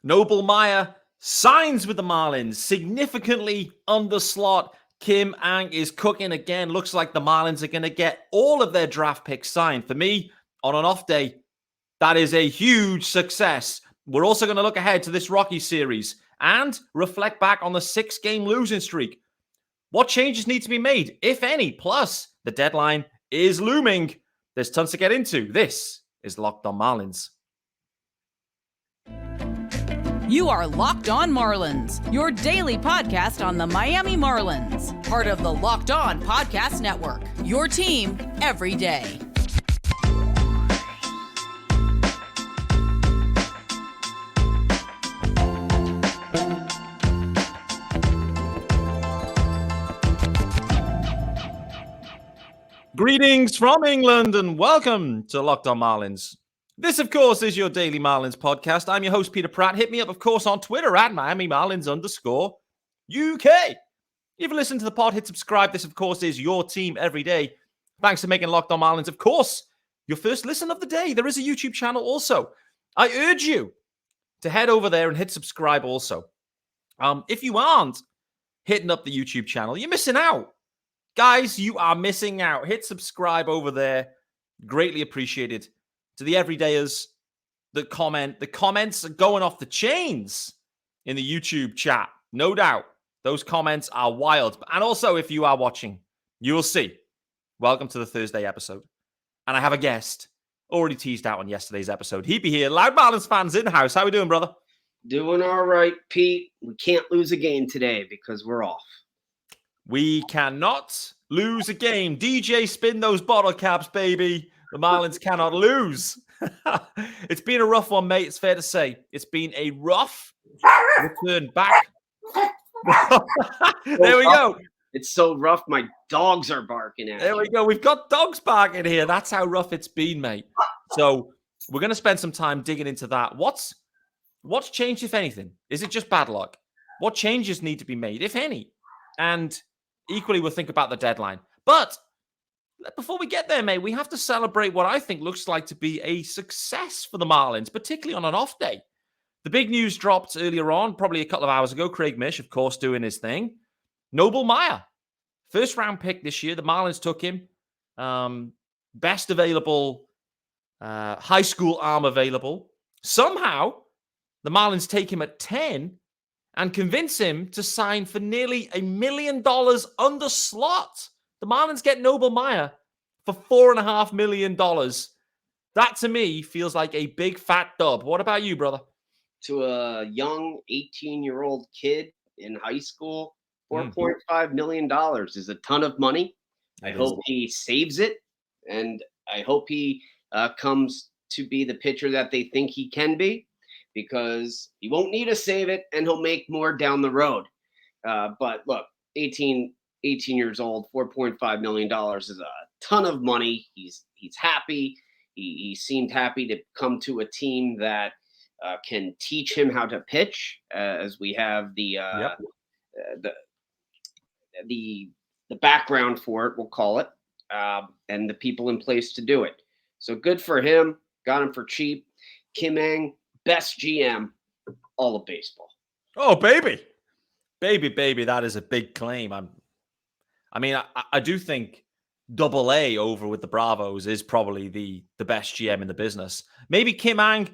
Noble Meyer signs with the Marlins, significantly under slot. Kim Ang is cooking again. Looks like the Marlins are going to get all of their draft picks signed. For me, on an off day, that is a huge success. We're also going to look ahead to this Rocky series and reflect back on the 6-game losing streak. What changes need to be made, if any? Plus, the deadline is looming. There's tons to get into. This is Locked On Marlins. You are Locked On Marlins, your daily podcast on the Miami Marlins. Part of the Locked On Podcast Network, your team every day. Greetings from England and welcome to Locked On Marlins. This, of course, is your daily Marlins podcast. I'm your host, Peter Pratt. Hit me up, of course, on Twitter at MiamiMarlins_UK. If you've listened to the pod, hit subscribe. This, of course, is your team every day. Thanks for making Locked On Marlins, of course, your first listen of the day. There is a YouTube channel also. I urge you to head over there and hit subscribe also. If you aren't hitting up the YouTube channel, you're missing out. Guys, you are missing out. Hit subscribe over there. Greatly appreciated. To the everydayers that comment, the comments are going off the chains in the YouTube chat. No doubt. Those comments are wild. And also, if you are watching, you will see. Welcome to the Thursday episode. And I have a guest already teased out on yesterday's episode. He'd be here. Loud Marlins fans in the house. How we doing, brother? Doing all right, Pete. We can't lose a game today because we're off. We cannot lose a game. DJ, spin those bottle caps, baby. The Marlins cannot lose. It's been a rough one, mate. It's fair to say. It's been a rough return back. There we go. It's so rough. My dogs are barking at There we go. We've got dogs barking here. That's how rough it's been, mate. So we're going to spend some time digging into that. What's changed, if anything? Is it just bad luck? What changes need to be made, if any? And equally, we'll think about the deadline. But before we get there, mate, we have to celebrate what I think looks like to be a success for the Marlins, particularly on an off day. The big news dropped earlier on, probably a couple of hours ago. Craig Mish, of course, doing his thing. Noble Meyer, first round pick this year. The Marlins took him. Best available high school arm available. Somehow, the Marlins take him at 10 and convince him to sign for nearly $1 million under slot. The Marlins get Noble Meyer for $4.5 million. That, to me, feels like a big fat dub. What about you, brother? To a young 18-year-old kid in high school, $4.5 million is a ton of money. I hope he saves it, and I hope he comes to be the pitcher that they think he can be, because he won't need to save it, and he'll make more down the road. But look, 18 years old, $4.5 million is a ton of money. He's happy. He seemed happy to come to a team that can teach him how to pitch, as we have the background for it, we'll call it, and the people in place to do it. So good for him. Got him for cheap. Kim Ang, best GM, all of baseball. Oh, baby. Baby, that is a big claim. I do think AA over with the Bravos is probably the best GM in the business. Maybe Kim Ang,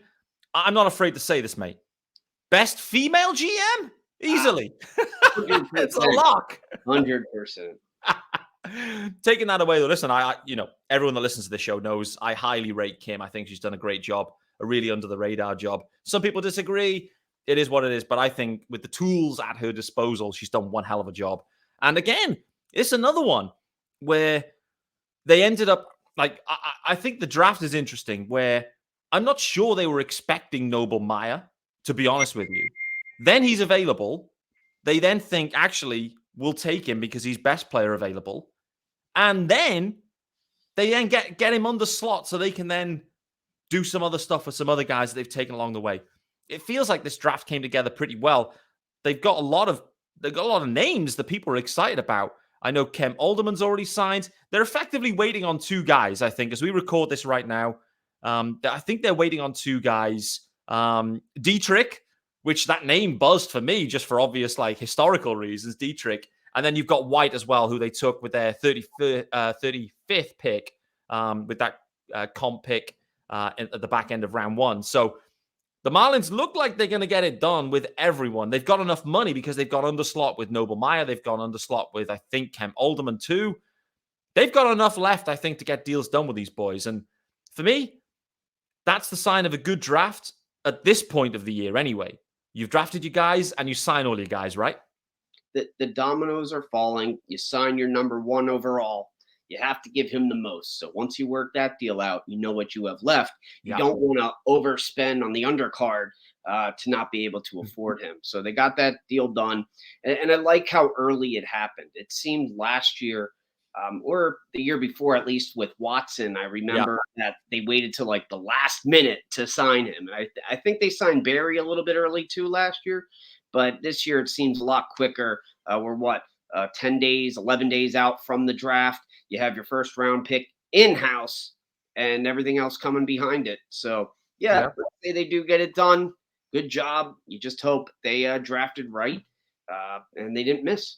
I'm not afraid to say this, mate. Best female GM? Easily. It's a lock. 100%. Taking that away, though, listen, I everyone that listens to this show knows I highly rate Kim. I think she's done a great job, a really under-the-radar job. Some people disagree. It is what it is. But I think with the tools at her disposal, she's done one hell of a job. And again, it's another one where they ended up, I think the draft is interesting, where I'm not sure they were expecting Noble Meyer, to be honest with you. Then he's available. They then think, actually, we'll take him because he's best player available. And then they then get him under slot so they can then do some other stuff with some other guys that they've taken along the way. It feels like this draft came together pretty well. They've got a lot of names that people are excited about. I know Kemp Alderman's already signed. They're effectively waiting on two guys, I think, as we record this right now. I think they're waiting on two guys. Dietrich, which that name buzzed for me just for obvious like historical reasons, Dietrich. And then you've got White as well, who they took with their 35th pick with that comp pick at the back end of round 1. So the Marlins look like they're going to get it done with everyone. They've got enough money because they've got underslot with Noble Meyer. They've got underslot with, I think, Kemp Alderman too. They've got enough left, I think, to get deals done with these boys. And for me, that's the sign of a good draft at this point of the year anyway. You've drafted your guys and you sign all your guys, right? The dominoes are falling. You sign your number 1 overall. You have to give him the most. So once you work that deal out, you know what you have left. You don't want to overspend on the undercard to not be able to afford him. So they got that deal done. And I like how early it happened. It seemed last year or the year before, at least with Watson, I remember that they waited till like the last minute to sign him. I think they signed Barry a little bit early too last year. But this year it seems a lot quicker. We're 10 days, 11 days out from the draft. You have your first round pick in-house and everything else coming behind it. So, let's say they do get it done. Good job. You just hope they drafted right and they didn't miss.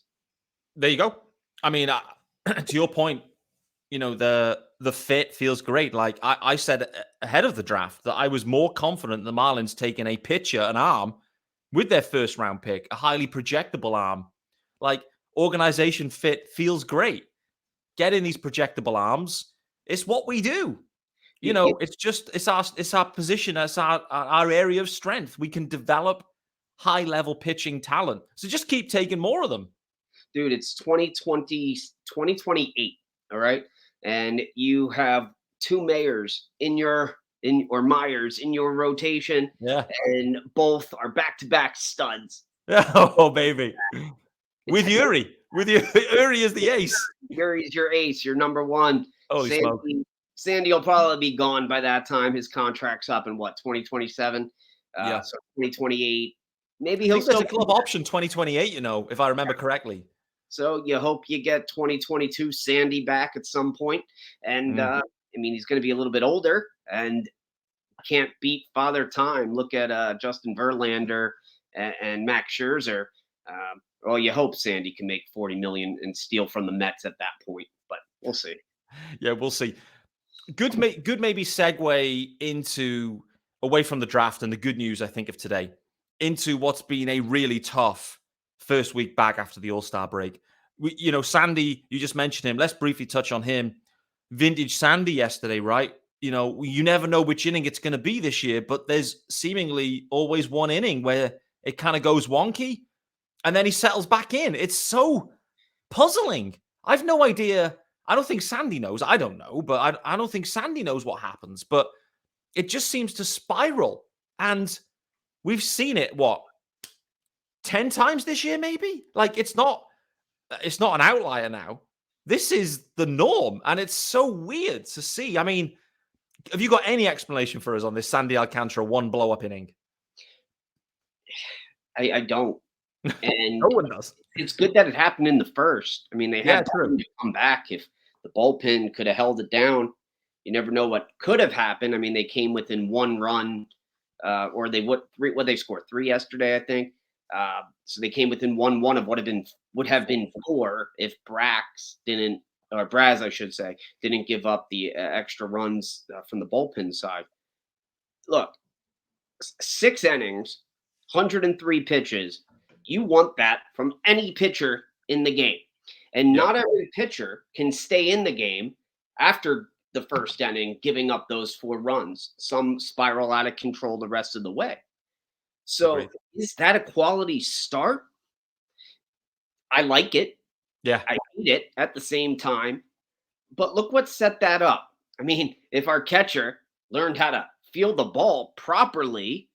There you go. I mean, to your point, the fit feels great. Like I said ahead of the draft that I was more confident the Marlins taking a pitcher, an arm, with their first round pick, a highly projectable arm. Like organization fit feels great. Getting these projectable arms, it's what we do. It's our position, it's our area of strength. We can develop high level pitching talent. So just keep taking more of them. Dude, it's 2028. All right. And you have 2 Meyers or Myers in your rotation. Yeah. And both are back-to-back studs. Oh, baby. With Uri. Uri is the ace. Uri's your ace, your number 1. Holy smoke. Sandy will probably be gone by that time. His contract's up in 2027? So 2028. Maybe he'll still. There's a club option 2028, if I remember correctly. So you hope you get 2022 Sandy back at some point. And he's going to be a little bit older and can't beat Father Time. Look at Justin Verlander and Max Scherzer. You hope Sandy can make $40 million and steal from the Mets at that point, but we'll see. Yeah, we'll see. Good maybe segue into away from the draft and the good news, I think, of today, into what's been a really tough first week back after the All-Star break. Sandy, you just mentioned him. Let's briefly touch on him. Vintage Sandy yesterday, right? You never know which inning it's going to be this year, but there's seemingly always one inning where it kind of goes wonky and then he settles back in. It's so puzzling. I've no idea. I don't think Sandy knows. I don't know, but I don't think Sandy knows what happens, but it just seems to spiral. And we've seen it, 10 times this year, maybe? Like, it's not an outlier now. This is the norm, and it's so weird to see. I mean, have you got any explanation for us on this Sandy Alcantara 1 blow-up inning? I don't. And no one does. It's good that it happened in the first. I mean, they had time to come back. If the bullpen could have held it down, you never know what could have happened. I mean, they came within 1 run, or they they scored 3 yesterday, I think. So they came within 1-1 of would have been 4 if Braz, I should say, didn't give up the extra runs from the bullpen side. Look, 6 innings, 103 pitches. You want that from any pitcher in the game. And not every pitcher can stay in the game after the first inning, giving up those 4 runs. Some spiral out of control the rest of the way. So is that a quality start? I like it. Yeah. I hate it at the same time. But look what set that up. I mean, if our catcher learned how to field the ball properly,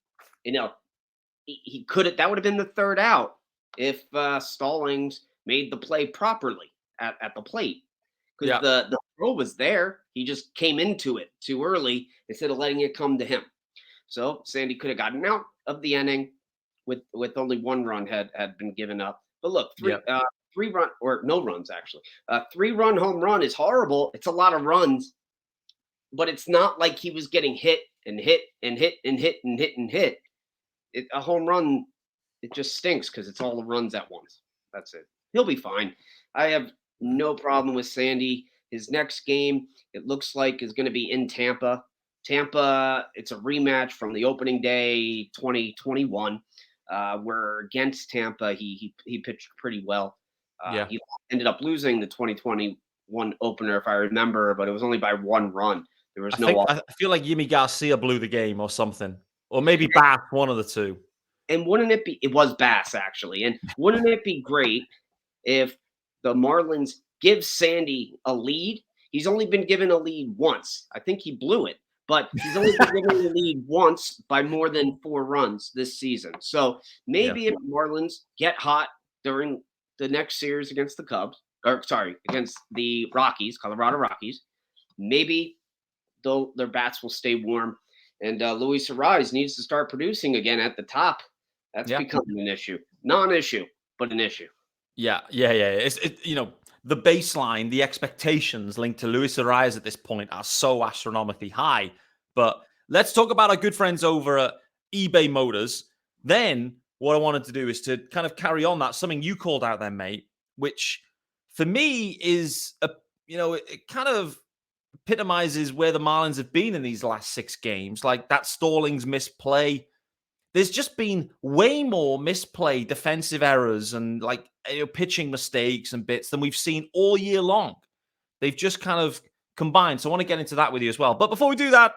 he could have, that would have been the 3rd out if Stallings made the play properly at the plate. Because the throw was there. He just came into it too early instead of letting it come to him. So Sandy could have gotten out of the inning with only 1 run had been given up. But look, 3 run or no runs actually. 3-run home run is horrible. It's a lot of runs, but it's not like he was getting hit and hit and hit and hit and hit and hit. a home run, it just stinks because it's all the runs at once. That's it. He'll be fine. I have no problem with Sandy. His next game, it looks like, is going to be in Tampa. Tampa, it's a rematch from the opening day 2021, where against Tampa, he pitched pretty well. He ended up losing the 2021 opener, if I remember, but it was only by 1 run. There was I feel like Yimi Garcia blew the game or something. Or maybe Bass, one of the two. And wouldn't it be – it was Bass, actually. And wouldn't it be great if the Marlins give Sandy a lead? He's only been given a lead once. I think he blew it. But he's only been given the lead once by more than 4 runs this season. So maybe if Marlins get hot during the next series against the Cubs – against the Rockies, Colorado Rockies, maybe their bats will stay warm. And Luis Arraez needs to start producing again at the top. That's becoming an issue. Non-issue, but an issue. Yeah. It's the baseline, the expectations linked to Luis Arraez at this point are so astronomically high. But let's talk about our good friends over at eBay Motors. Then what I wanted to do is to kind of carry on that, something you called out there, mate, which for me is, it kind of epitomizes where the Marlins have been in these last 6 games. Like that Stallings misplay. There's just been way more misplay, defensive errors, and pitching mistakes and bits than we've seen all year long. They've just kind of combined. So I want to get into that with you as well. But before we do that,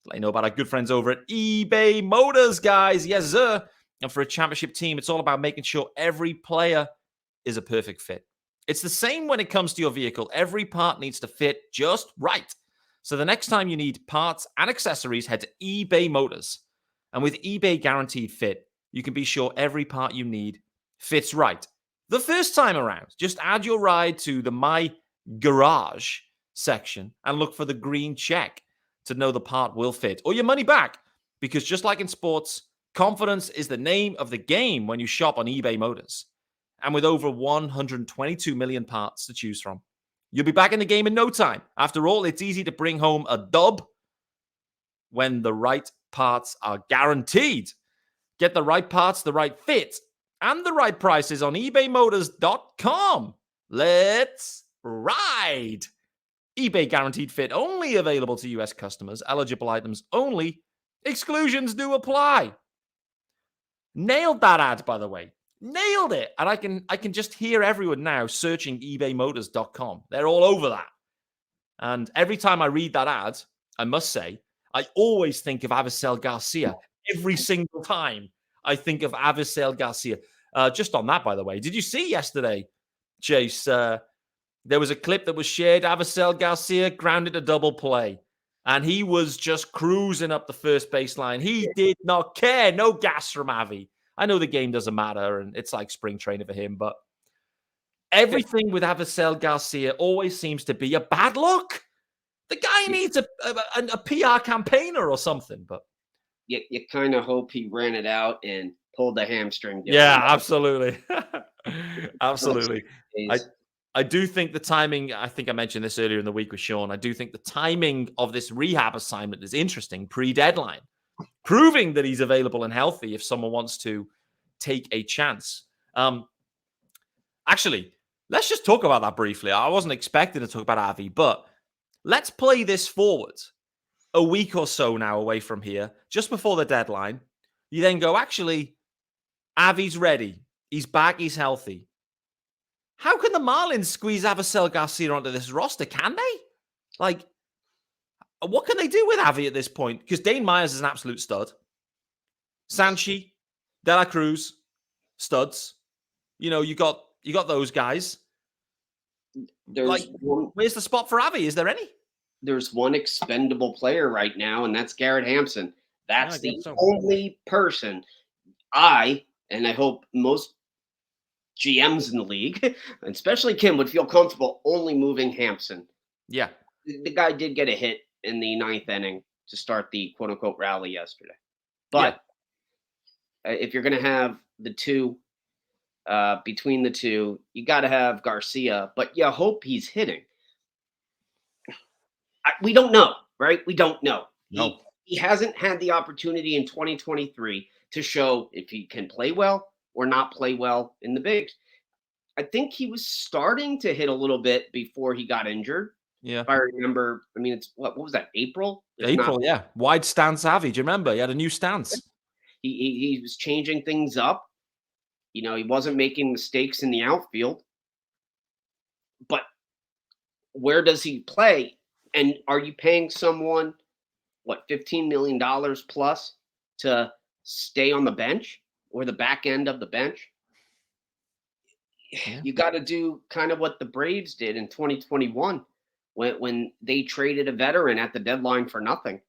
let you know about our good friends over at eBay Motors, guys. Yes, sir. And for a championship team, it's all about making sure every player is a perfect fit. It's the same when it comes to your vehicle. Every part needs to fit just right. So the next time you need parts and accessories, head to eBay Motors. And with eBay Guaranteed Fit, you can be sure every part you need fits right the first time around. Just add your ride to the My Garage section and look for the green check to know the part will fit or your money back. Because just like in sports, confidence is the name of the game when you shop on eBay Motors. And with over 122 million parts to choose from, you'll be back in the game in no time. After all, it's easy to bring home a dub when the right parts are guaranteed. Get the right parts, the right fit, and the right prices on ebaymotors.com. Let's ride. eBay Guaranteed Fit only available to U.S. customers. Eligible items only. Exclusions do apply. Nailed that ad, by the way. Nailed it. And I can just hear everyone now searching ebaymotors.com. They're all over that. And every time I read that ad, I must say, I always think of Avisail Garcia. Every single time I think of Avisail Garcia. Just on that, by the way, did you see yesterday, Chase? There was a clip that was shared. Avisail Garcia grounded a double play, and he was just cruising up the first baseline. He did not care. No gas from Avi. I know the game doesn't matter, and it's like spring training for him, but everything with Avisail Garcia always seems to be a bad look. The guy needs a PR campaigner or something, but you kind of hope he ran it out and pulled the hamstring down. Yeah, absolutely. Absolutely. I do think the timing, I think I mentioned this earlier in the week with Sean, I do think the timing of this rehab assignment is interesting, pre-deadline, proving that he's available and healthy if someone wants to take a chance. Actually, let's just talk about that briefly. I wasn't expecting to talk about Avi, but let's play this forward a week or so now away from here, just before the deadline. You then go, actually, Avi's ready. He's back. He's healthy. How can the Marlins squeeze Avisail Garcia onto this roster? Can they? Like, what can they do with Avi at this point? Because Dane Myers is an absolute stud. Sanchi, De La Cruz, studs. You know, you got those guys. Where's the spot for Avi? Is there any? There's one expendable player right now, and that's Garrett Hampson. That's the only person and I hope most GMs in the league, especially Kim, would feel comfortable only moving Hampson. Yeah. The guy did get a hit in the 9th inning to start the quote-unquote rally yesterday. But if you're going to have the two, between the two, you got to have Garcia, but you hope he's hitting. We don't know, right? We don't know. No. he hasn't had the opportunity in 2023 to show if he can play well or not play well in the bigs. I think he was starting to hit a little bit before he got injured. Yeah. If I remember, I mean, it's what was that, April? April, yeah. Wide stance Avi. Do you remember? He had a new stance. He was changing things up. You know, he wasn't making mistakes in the outfield. But where does he play? And are you paying someone, what, $15 million plus to stay on the bench or the back end of the bench? Yeah. You got to do kind of what the Braves did in 2021 when they traded a veteran at the deadline for nothing.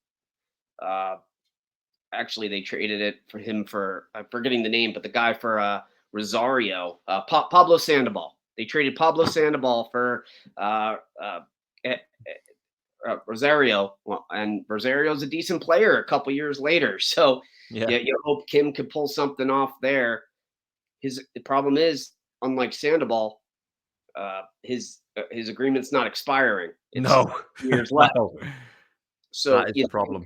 Actually, they traded it for him for, I'm forgetting the name, but the guy for Rosario, Pablo Sandoval. They traded Pablo Sandoval for Rosario, and Rosario's a decent player a couple years later. So yeah, you hope Kim could pull something off there. The problem is, unlike Sandoval, his agreement's not expiring. It's No. years left. No. So that is the problem.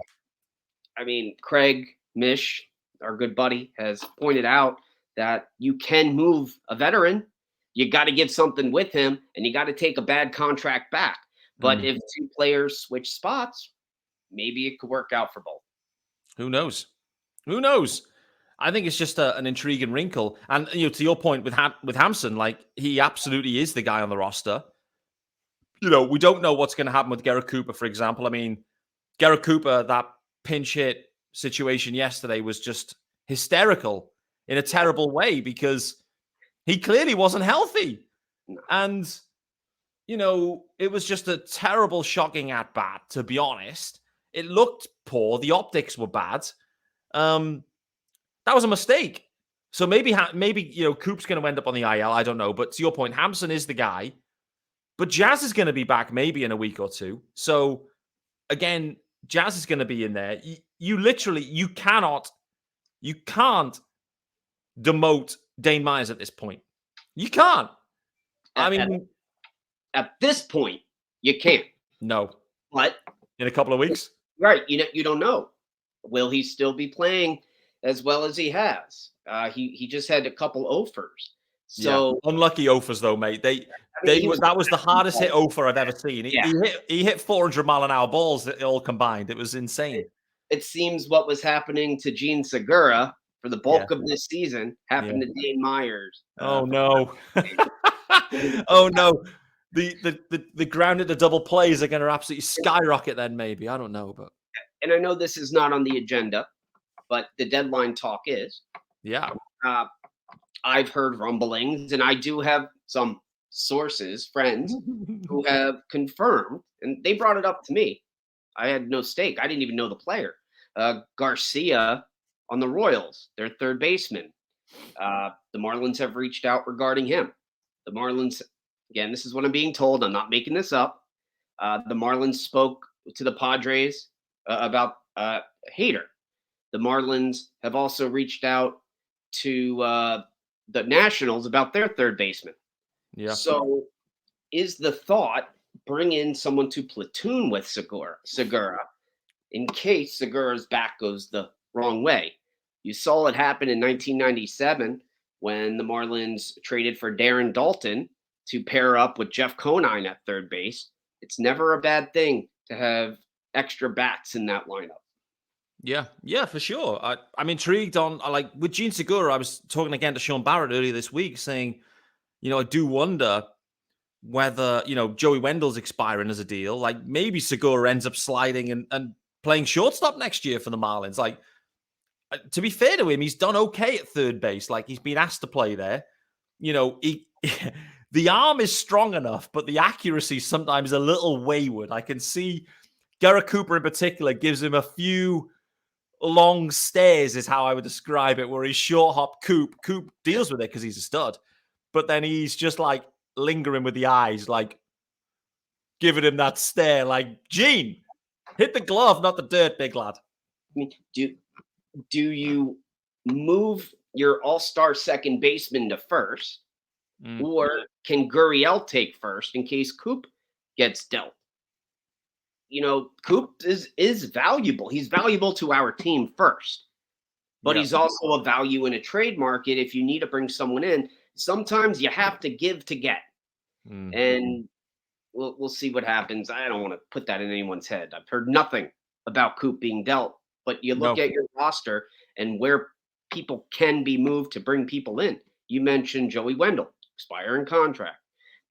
I mean, Craig Mish, our good buddy, has pointed out that you can move a veteran. You got to get something with him, and you got to take a bad contract back. But if two players switch spots, maybe it could work out for both. Who knows? Who knows? I think it's just an intriguing wrinkle. And to your point with Hampson, like he absolutely is the guy on the roster. We don't know what's going to happen with Garrett Cooper, for example. I mean, Garrett Cooper, that pinch hit situation yesterday was just hysterical in a terrible way because he clearly wasn't healthy. And, it was just a terrible, shocking at bat, to be honest. It looked poor. The optics were bad. That was a mistake. So maybe Coop's going to end up on the IL. I don't know. But to your point, Hampson is the guy. But Jazz is going to be back maybe in a week or two. So again, Jazz is going to be in there. You can't demote Dane Myers at this point. You can't. At this point, you can't. No. But in a couple of weeks, right? You don't know. Will he still be playing as well as he has? He just had a couple offers. So unlucky offers though, mate. That was the hardest hit offer I've ever seen. He hit 400 mile an hour balls all combined. It was insane. It seems what was happening to Gene Segura for the bulk of this season happened to Dane Myers. Oh no! Oh no! The grounded to double plays are going to absolutely skyrocket. Then maybe I don't know, but and I know this is not on the agenda, but the deadline talk is. Yeah. I've heard rumblings, and I do have some sources, friends, who have confirmed, and they brought it up to me. I had no stake. I didn't even know the player. Garcia on the Royals, their third baseman. The Marlins have reached out regarding him. The Marlins, again, this is what I'm being told. I'm not making this up. The Marlins spoke to the Padres about Hader. The Marlins have also reached out to the Nationals about their third baseman. Yeah. So is the thought bring in someone to platoon with Segura in case Segura's back goes the wrong way? You saw it happen in 1997 when the Marlins traded for Darren Daulton to pair up with Jeff Conine at third base. It's never a bad thing to have extra bats in that lineup. Yeah, for sure. I'm intrigued on, with Gene Segura. I was talking again to Sean Barrett earlier this week saying, I do wonder whether, Joey Wendell's expiring as a deal. Like maybe Segura ends up sliding and playing shortstop next year for the Marlins. Like, to be fair to him, he's done okay at third base. Like he's been asked to play there. The arm is strong enough, but the accuracy is sometimes a little wayward. I can see Garrett Cooper in particular gives him a few long stares is how I would describe it, where he's short hop Coop deals with it because he's a stud, but then he's just like lingering with the eyes, like giving him that stare, like, Gene, hit the glove, not the dirt, big lad. I mean, do you move your all-star second baseman to first, or can Gurriel take first in case Coop gets dealt? Coop is valuable. He's valuable to our team first, but he's also a value in a trade market. If you need to bring someone in, sometimes you have to give to get. And we'll see what happens. I don't want to put that in anyone's head. I've heard nothing about Coop being dealt, but you look at your roster and where people can be moved to bring people in. You mentioned Joey Wendell, expiring contract.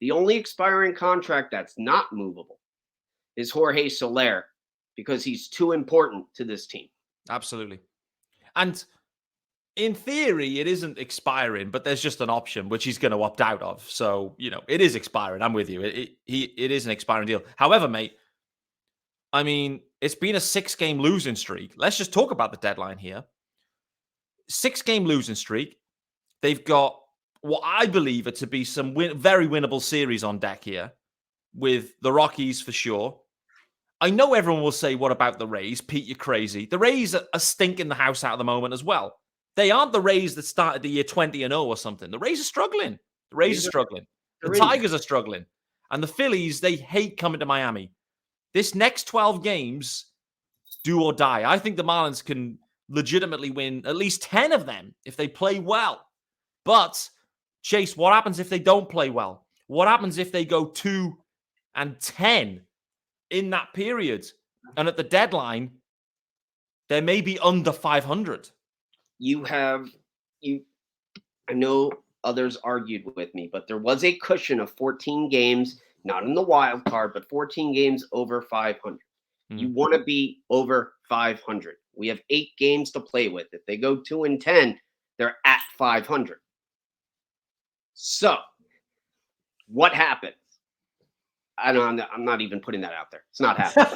The only expiring contract that's not movable is Jorge Soler, because he's too important to this team. Absolutely. And in theory, it isn't expiring, but there's just an option which he's going to opt out of. So, it is expiring. I'm with you. It is an expiring deal. However, mate, I mean, it's been a 6-game losing streak. Let's just talk about the deadline here. 6-game losing streak. They've got what I believe it to be some very winnable series on deck here with the Rockies for sure. I know everyone will say, what about the Rays? Pete, you're crazy. The Rays are stinking the house out at the moment as well. They aren't the Rays that started the year 20-0 or something. The Rays are struggling. The Rays are struggling. The Tigers are struggling. And the Phillies, they hate coming to Miami. This next 12 games, do or die. I think the Marlins can legitimately win at least 10 of them if they play well. But, Chase, what happens if they don't play well? What happens if they go 2-10 in that period? And at the deadline, they may be under 500. I know others argued with me, but there was a cushion of 14 games, not in the wild card, but 14 games over 500. You want to be over 500. We have 8 games to play with. If they go 2-10, they're at 500. So, what happens? I'm not even putting that out there. It's not happening.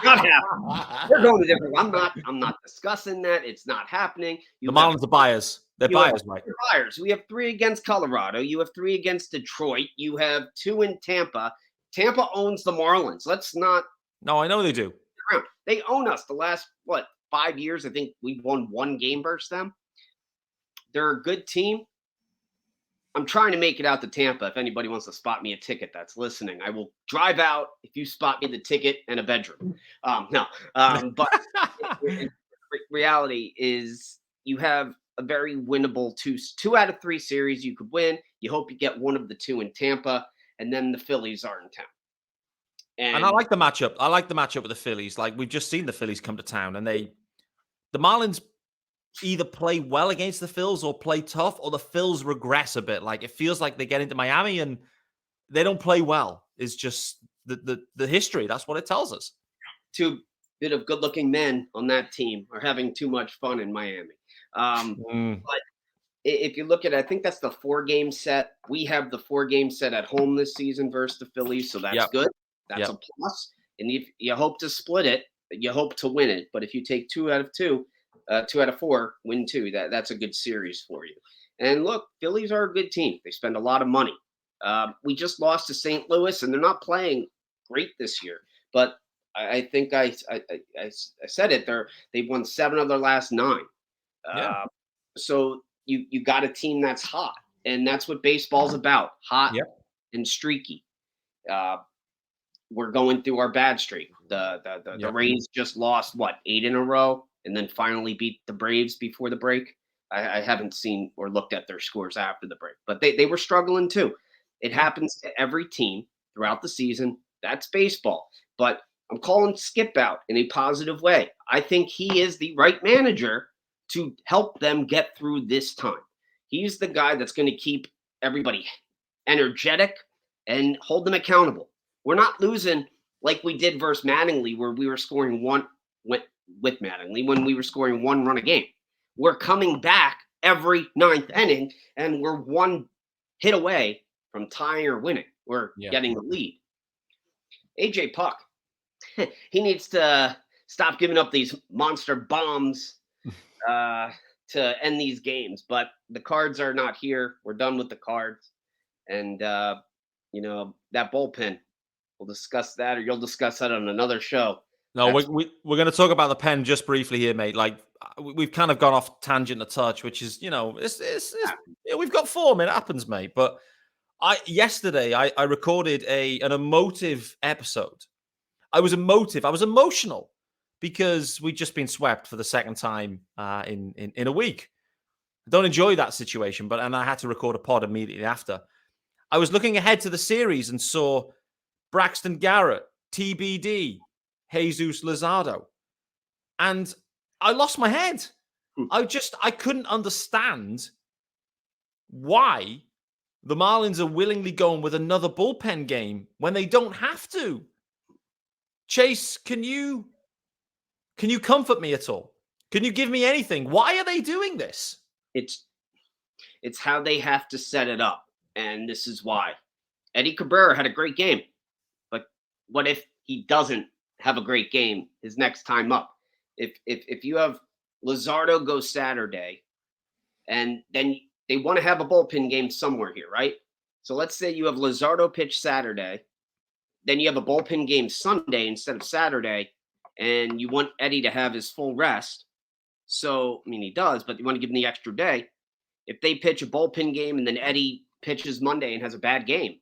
Not happening. We're going to different. I'm not discussing that. It's not happening. The Marlins are buyers. They're buyers, right? Buyers. We have 3 against Colorado. You have 3 against Detroit. You have 2 in Tampa. Tampa owns the Marlins. Let's not. No, I know they do. They own us. The last 5 years, I think we've won 1 game versus them. They're a good team. I'm trying to make it out to Tampa. If anybody wants to spot me a ticket that's listening, I will drive out if you spot me the ticket and a bedroom. But reality is you have a very winnable 2 out of 3 series you could win. You hope you get one of the 2 in Tampa, and then the Phillies are in town. And I like the matchup. I like the matchup with the Phillies. Like, we've just seen the Phillies come to town, and the Marlins either play well against the Phils or play tough, or the Phils regress a bit. Like, it feels like they get into Miami and they don't play well. It's just the history. That's what it tells us. 2 bit of good-looking men on that team are having too much fun in Miami. But if you look at it, I think that's the 4-game set. We have the 4-game set at home this season versus the Phillies, so that's good. That's a plus. And if you hope to split it, you hope to win it. But if you take 2 out of 2, 2 out of 4, win 2. That's a good series for you. And look, Phillies are a good team. They spend a lot of money. We just lost to St. Louis, and they're not playing great this year. But I think I said it. They've won 7 of their last 9. So you got a team that's hot, and that's what baseball's about: hot and streaky. We're going through our bad streak. The Rays just lost 8 in a row, and then finally beat the Braves before the break. I haven't seen or looked at their scores after the break, but they were struggling too. It happens to every team throughout the season. That's baseball. But I'm calling Skip out in a positive way. I think he is the right manager to help them get through this time. He's the guy that's going to keep everybody energetic and hold them accountable. We're not losing like we did versus Mattingly, where we were scoring with Mattingly when we were scoring 1 run a game. We're coming back every 9th inning, and we're 1 hit away from tying or winning. We're getting the lead. AJ Puck, he needs to stop giving up these monster bombs to end these games. But the Cards are not here. We're done with the Cards. And, that bullpen, we'll discuss that, or you'll discuss that on another show. No, we're going to talk about the pen just briefly here, mate. Like, we've kind of gone off tangent a touch, which is, we've got form. It happens, mate. But yesterday I recorded an emotive episode I was emotive. I was emotional because we'd just been swept for the second time in a week. I don't enjoy that situation, and I had to record a pod immediately after. I was looking ahead to the series and saw Braxton Garrett, TBD, Jesus Luzardo. And I lost my head. I couldn't understand why the Marlins are willingly going with another bullpen game when they don't have to. Chase, can you comfort me at all? Can you give me anything? Why are they doing this? It's how they have to set it up, and this is why. Eddie Cabrera had a great game, but what if he doesn't have a great game his next time up? If you have Luzardo go Saturday, and then they want to have a bullpen game somewhere here, right? So let's say you have Luzardo pitch Saturday, then you have a bullpen game Sunday instead of Saturday, and you want Eddie to have his full rest. So, I mean, he does, but you want to give him the extra day. If they pitch a bullpen game and then Eddie pitches Monday and has a bad game,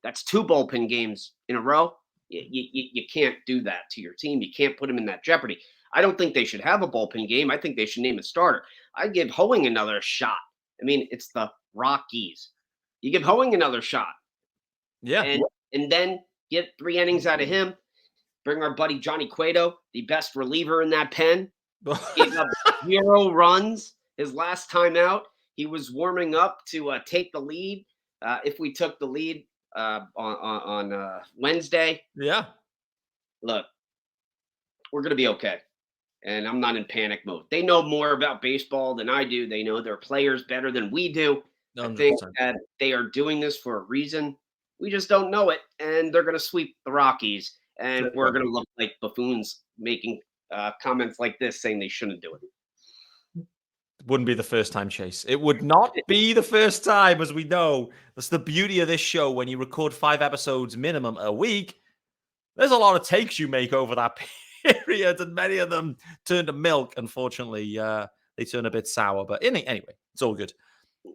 that's 2 bullpen games in a row. You can't do that to your team. You can't put him in that jeopardy. I don't think they should have a bullpen game. I think they should name a starter. I give Hoeing another shot. I mean, it's the Rockies. You give Hoeing another shot. Yeah. And then get 3 innings out of him. Bring our buddy Johnny Cueto, the best reliever in that pen. Gave up 0 runs his last time out. He was warming up to take the lead. If we took the lead on Wednesday. Yeah. Look, we're going to be okay. And I'm not in panic mode. They know more about baseball than I do. They know their players better than we do. 100%. I think that they are doing this for a reason. We just don't know it. And they're going to sweep the Rockies. And we're going to look like buffoons making comments like this saying they shouldn't do it. Wouldn't be the first time, Chase. It would not be the first time, as we know. That's the beauty of this show. When you record 5 episodes minimum a week, there's a lot of takes you make over that period, and many of them turn to milk. Unfortunately, they turn a bit sour. But anyway, it's all good.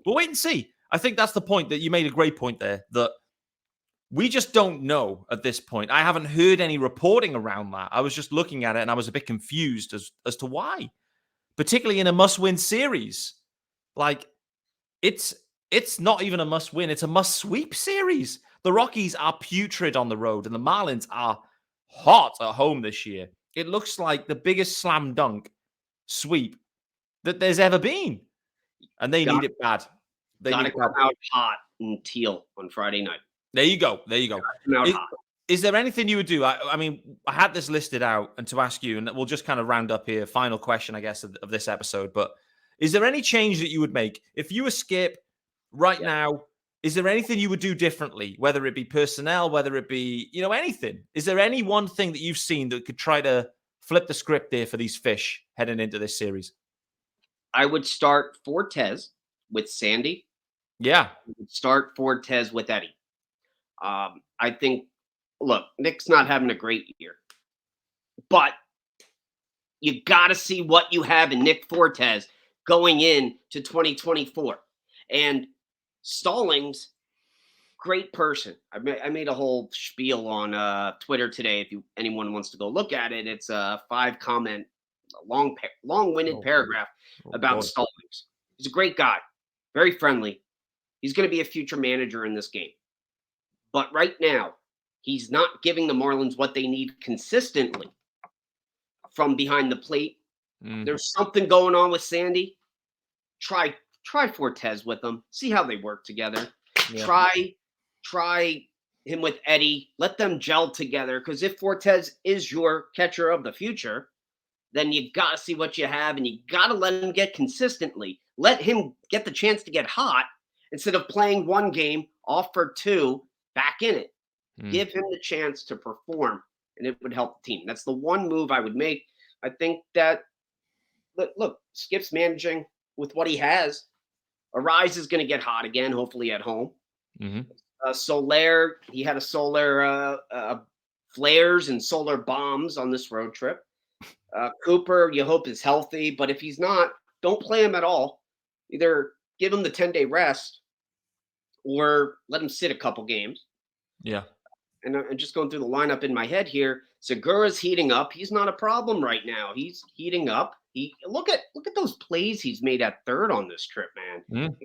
We'll wait and see. I think that's the point that you made a great point there, that we just don't know at this point. I haven't heard any reporting around that. I was just looking at it, and I was a bit confused as to why. Particularly in a must-win series. Like, it's not even a must-win. It's a must-sweep series. The Rockies are putrid on the road, and the Marlins are hot at home this year. It looks like the biggest slam dunk sweep that there's ever been. And they need it bad. They need to come out hot and teal on Friday night. There you go. Come out hot. Is there anything you would do? I mean, I had this listed out and to ask you, and we'll just kind of round up here. Final question, I guess, of this episode. But is there any change that you would make? If you were Skip right now, is there anything you would do differently? Whether it be personnel, whether it be, anything. Is there any one thing that you've seen that could try to flip the script there for these fish heading into this series? I would start Fortes with Sandy. Yeah. I would start Fortes with Eddie. I think, look, Nick's not having a great year, but you got to see what you have in Nick Fortes going into 2024. And Stallings, great person. I made a whole spiel on Twitter today. If anyone wants to go look at it, it's a 5-comment, long-winded paragraph about Stallings. He's a great guy, very friendly. He's going to be a future manager in this game. But right now, he's not giving the Marlins what they need consistently from behind the plate. There's something going on with Sandy. Try Fortes with them. See how they work together. Yeah. Try him with Eddie. Let them gel together. Because if Fortes is your catcher of the future, then you got to see what you have, and you got to let him get consistently. Let him get the chance to get hot instead of playing one game, off for 2, back in it. Give him the chance to perform, and it would help the team. That's the one move I would make. I think that, look, Skip's managing with what he has. Arise is going to get hot again, hopefully at home. Soler, he had a solar flares and solar bombs on this road trip. Cooper, you hope is healthy, but if he's not, don't play him at all. Either give him the 10-day rest or let him sit a couple games. Yeah. and I'm just going through the lineup in my head here. Segura's heating up. He's not a problem right now. He's heating up. Look at those plays he's made at third on this trip, man.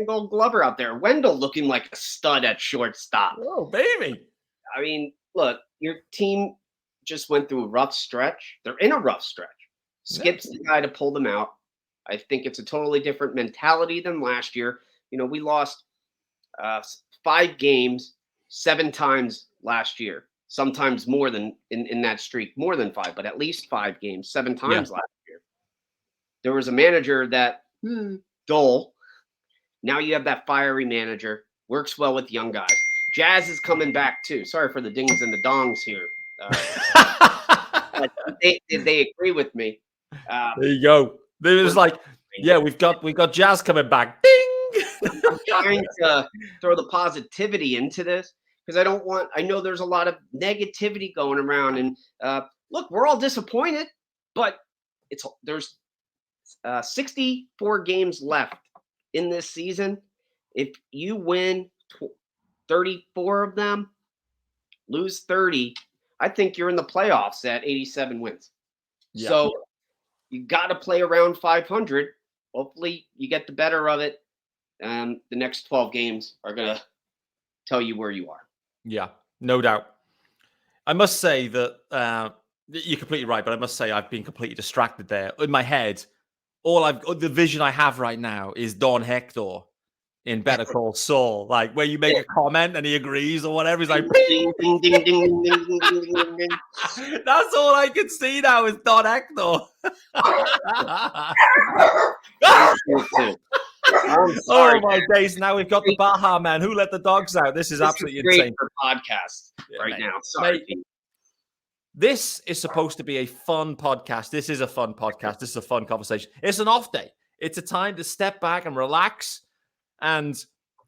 Gold Glover out there. Wendell looking like a stud at shortstop. Oh, baby. I mean, look, your team just went through a rough stretch. They're in a rough stretch. Skip's the guy to pull them out. I think it's a totally different mentality than last year. You know, we lost 5 games 7 times last year. Sometimes more than in that streak, more than 5, but at least 5 games 7 times last year. There was a manager that dull. Now you have that fiery manager, works well with young guys. Jazz is coming back too. Sorry for the dings and the dongs here. But they agree with me. There you go. It was like, yeah, we've got Jazz coming back. Ding! I'm trying to throw the positivity into this because I know there's a lot of negativity going around. And look, we're all disappointed, but there's 64 games left in this season. If you win 34 of them, lose 30, I think you're in the playoffs at 87 wins. Yeah. So you got to play around 500. Hopefully you get the better of it. The next 12 games are going to tell you where you are. Yeah, no doubt. I must say that you're completely right, but I must say I've been completely distracted there. In my head, the vision I have right now is Don Hector in Better Call Saul, like where you make a comment and he agrees or whatever. He's like, ding, ding, ding, ding, ding, ding, ding, ding, ding. That's all I can see now is Don Hector. Oh my days! Now we've got the Baja Man. Who let the dogs out? This is absolutely insane for podcast now. Sorry. This is supposed to be a fun podcast. This is a fun podcast. This is a fun conversation. It's an off day. It's a time to step back and relax and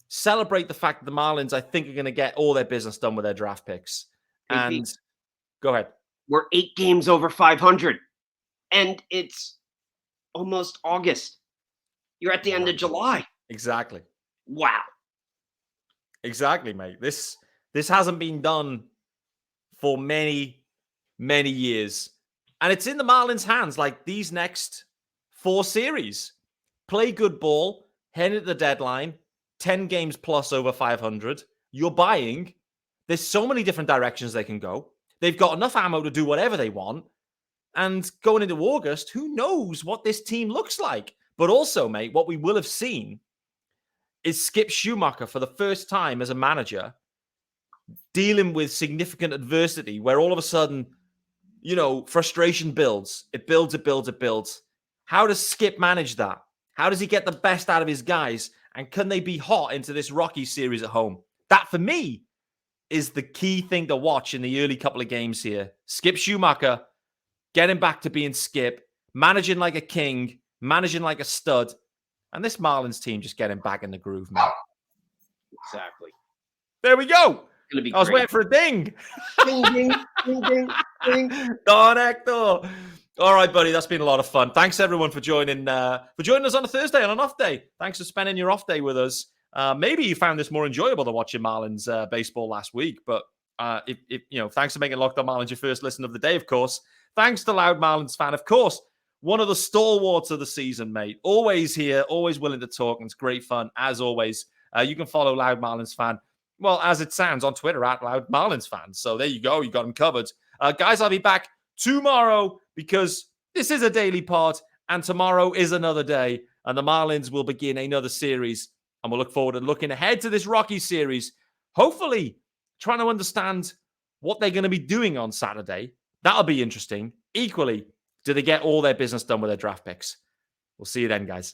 celebrate the fact that the Marlins, I think, are going to get all their business done with their draft picks. And go ahead. We're 8 games over 500, and it's almost August. You're at the end of July. Exactly. Wow. Exactly, mate. This hasn't been done for many years. And it's in the Marlins' hands, like these next 4 series. Play good ball, head at the deadline, 10 games plus over 500. You're buying. There's so many different directions they can go. They've got enough ammo to do whatever they want. And going into August, who knows what this team looks like? But also, mate, what we will have seen is Skip Schumaker for the first time as a manager dealing with significant adversity where all of a sudden, you know, frustration builds. It builds. How does Skip manage that? How does he get the best out of his guys? And can they be hot into this Rocky series at home? That, for me, is the key thing to watch in the early couple of games here. Skip Schumaker, getting back to being Skip, managing like a king, managing like a stud, and this Marlins team just getting back in the groove, man. Exactly. There we go. I was waiting for a ding. Ding, ding, ding, ding, ding. Don Hector. All right, buddy. That's been a lot of fun. Thanks, everyone, for joining us on a Thursday on an off day. Thanks for spending your off day with us. Maybe you found this more enjoyable than watching Marlins baseball last week, but thanks for making Locked On Marlins your first listen of the day, of course. Thanks to Loud Marlins fan, of course. One of the stalwarts of the season, mate. Always here, always willing to talk, and it's great fun, as always. You can follow Loud Marlins fan, well, as it sounds, on Twitter, at Loud Marlins fan. So there you go. You got him covered. Guys, I'll be back tomorrow because this is a daily pod, and tomorrow is another day, and the Marlins will begin another series, and we'll look forward to looking ahead to this Rocky series, hopefully trying to understand what they're going to be doing on Saturday. That'll be interesting. Equally, do they get all their business done with their draft picks? We'll see you then, guys.